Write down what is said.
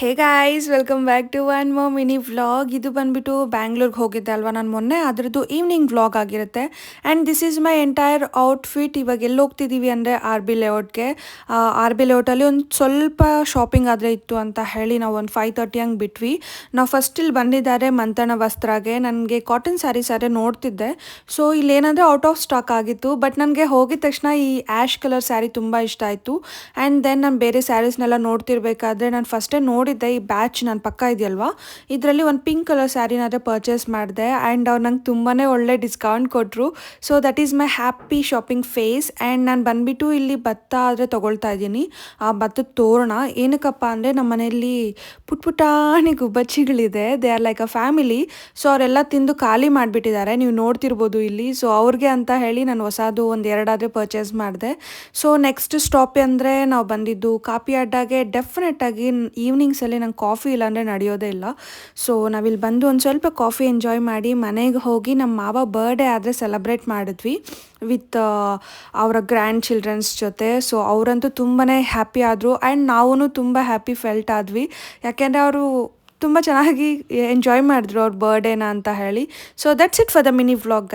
Hey guys welcome back to one more mini vlog. ಇದು ಬಂದ್ಬಿಟ್ಟು ಬ್ಯಾಂಗ್ಳೂರ್ಗೆ ಹೋಗಿದ್ದೆ ಅಲ್ವಾ ನಾನು ಮೊನ್ನೆ, ಅದರದ್ದು ಈವ್ನಿಂಗ್ ವ್ಲಾಗ್ ಆಗಿರುತ್ತೆ. And this is my entire outfit. ಇವಾಗ ಎಲ್ಲಿ ಹೋಗ್ತಿದ್ದೀವಿ ಅಂದರೆ RB ಲೇಔಟ್ಗೆ. RB ಲೇಔಟಲ್ಲಿ ಒಂದು ಸ್ವಲ್ಪ ಶಾಪಿಂಗ್ ಆದರೆ ಇತ್ತು ಅಂತ ಹೇಳಿ ನಾವು ಒಂದು 5:30 ಹಂಗೆ ಬಿಟ್ವಿ. ನಾವು ಫಸ್ಟ್ ಇಲ್ಲಿ ಬಂದಿದ್ದಾರೆ ಮಂತನ ವಸ್ತ್ರಾಗೆ. ನನಗೆ ಕಾಟನ್ ಸ್ಯಾರೀಸ್ ಆದರೆ ನೋಡ್ತಿದ್ದೆ. ಸೊ ಇಲ್ಲೇನಾದರೆ ಔಟ್ ಆಫ್ ಸ್ಟಾಕ್ ಆಗಿತ್ತು. ಬಟ್ ನನಗೆ ಹೋಗಿದ ತಕ್ಷಣ ಈ ಆ್ಯಶ್ ಕಲರ್ ಸ್ಯಾರಿ ತುಂಬ ಇಷ್ಟ ಆಯಿತು. ಆ್ಯಂಡ್ ದೆನ್ ನಾನು ಬೇರೆ ಸ್ಯಾರೀಸ್ನೆಲ್ಲ ನೋಡ್ತಿರ್ಬೇಕಾದ್ರೆ ನಾನು ಫಸ್ಟೇ ನೋಡಿದ್ದೆ ಈ ಬ್ಯಾಚ್ ನನ್ನ ಪಕ್ಕ ಇದೆಯಲ್ವಾ, ಇದರಲ್ಲಿ ಒಂದು ಪಿಂಕ್ ಕಲರ್ ಸ್ಯಾರಿನಾದರೆ ಪರ್ಚೇಸ್ ಮಾಡಿದೆ. ಆ್ಯಂಡ್ ಅವ್ರು ನಂಗೆ ತುಂಬಾ ಒಳ್ಳೆ ಡಿಸ್ಕೌಂಟ್ ಕೊಟ್ಟರು. So that is my happy shopping phase. And ನಾನು ಬಂದುಬಿಟ್ಟು ಇಲ್ಲಿ ಭತ್ತ ಆದರೆ ತೊಗೊಳ್ತಾ ಇದ್ದೀನಿ. ಆ ಭತ್ತದ ತೋರಣ ಏನಕ್ಕಪ್ಪ ಅಂದರೆ ನಮ್ಮ ಮನೆಯಲ್ಲಿ ಪುಟಾಣಿ ಗುಬ್ಬಚ್ಚಿಗಳಿದೆ. They are like a family. So ಅವರೆಲ್ಲ ತಿಂದು ಖಾಲಿ ಮಾಡಿಬಿಟ್ಟಿದ್ದಾರೆ, ನೀವು ನೋಡ್ತಿರ್ಬೋದು ಇಲ್ಲಿ. ಸೊ ಅವ್ರಿಗೆ ಅಂತ ಹೇಳಿ ನಾನು ಹೊಸದು ಒಂದು ಎರಡಾದರೆ ಪರ್ಚೇಸ್ ಮಾಡಿದೆ. ಸೊ ನೆಕ್ಸ್ಟ್ ಸ್ಟಾಪ್ ಅಂದರೆ ನಾವು ಬಂದಿದ್ದು ಕಾಪಿ ಅಡ್ಡಾಗೆ. ಡೆಫಿನೆಟಾಗಿ ಈವ್ನಿಂಗ್ಸಲ್ಲಿ ನಂಗೆ ಕಾಫಿ ಇಲ್ಲಾಂದರೆ ನಡೆಯೋದೇ ಇಲ್ಲ. ಸೊ ನಾವಿಲ್ಲಿ ಬಂದು ಒಂದು ಸ್ವಲ್ಪ ಕಾಫಿ ಎಂಜಾಯ್ ಮಾಡಿ ಮನೆಗೆ ಹೋಗಿ ನಮ್ಮ ಮಾವ ಬರ್ಡೇ ಆದರೆ ಸೆಲೆಬ್ರೇಟ್ ಮಾಡಿದ್ವಿ ವಿತ್ ಅವರ ಗ್ರ್ಯಾಂಡ್ ಚಿಲ್ಡ್ರನ್ಸ್ ಜೊತೆ. ಸೊ ಅವರಂತೂ ತುಂಬಾ ಹ್ಯಾಪಿ ಆದರು. ಆ್ಯಂಡ್ ನಾವೂ ತುಂಬ ಹ್ಯಾಪಿ ಫೆಲ್ಟ್ ಆದ್ವಿ, ಯಾಕೆಂದರೆ ಅವರು ತುಂಬ ಚೆನ್ನಾಗಿ ಎಂಜಾಯ್ ಮಾಡಿದ್ರು ಅವ್ರ ಬರ್ಡೇನ ಅಂತ ಹೇಳಿ. So that's it for the mini vlog.